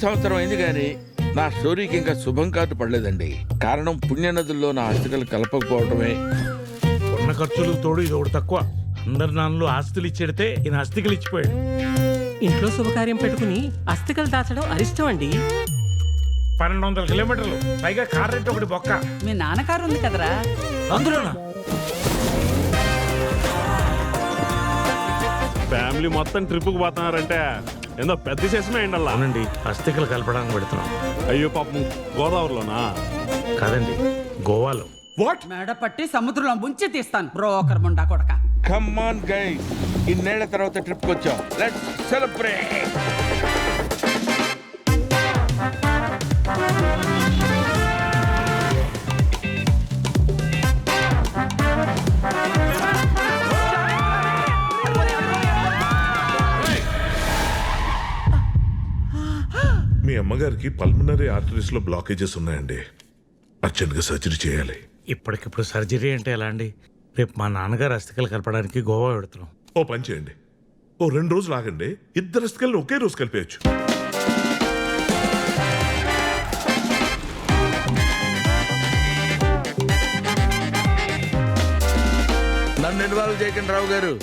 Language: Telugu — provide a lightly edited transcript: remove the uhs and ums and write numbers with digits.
సంవత్సరం అయింది కానీ నా స్టోరీకి ఇంకా శుభం కార్డు పడలేదండి. కారణం పుణ్యనదుల్లో నా అస్థికలు కలపకపోవడమే. ఉన్న ఖర్చులు తోడు ఇది ఒకటి తక్కువ. అందరి నాన్నలు ఆస్తులు ఇచ్చేడితే ఈయన అస్థికలు ఇచ్చిపోయాడు. ఇంట్లో శుభకార్యం పెట్టుకుని అస్థికలు దాచడం అరిష్టం అండి. 1200 కిలోమీటర్లు, పైగా కార్ రెంట్ ఒకటి బొక్క. మీ నాన్న కారు ఉంది కదరా. అందులోనా? ఫ్యామిలీ మొత్తం ట్రిప్కి పోతున్నారంటే ఏదో పెద్ద విశేషమే అయిండల్లా. అవునండి, అస్థికలు కలపడానికి పెడుతున్నాం. అయ్యో పాపం, గోదావరిలోనా? కాదండి, గోవాలో. వాట్? మేడ పట్టి సముద్రంలో ముంచి తీస్తాను బ్రోకర్ ముండా కొడక. కమ్ ఆన్ గైస్, ఇన్నేళ్ల తర్వాత ట్రిప్ వచ్చాం. Let's celebrate. మీ అమ్మగారికి పల్మనరీ ఆర్టరీస్ లో బ్లాకేజెస్ ఉన్నాయండి. అర్జెంట్ గా సర్జరీ చేయాలి. ఇప్పటికిప్పుడు సర్జరీ అంటే ఎలా అండి? రేపు మా నాన్నగారు అస్థికలు కలపడానికి గోవా పెడుతున్నాం. ఓ పని చేయండి, ఓ 2 రోజులు ఆగండి. ఇద్దరు అస్థికల్ని ఒకే రోజు కలిపేయచ్చు. నన్ను ఇన్వాల్వ్ చేయకండి రావు గారు.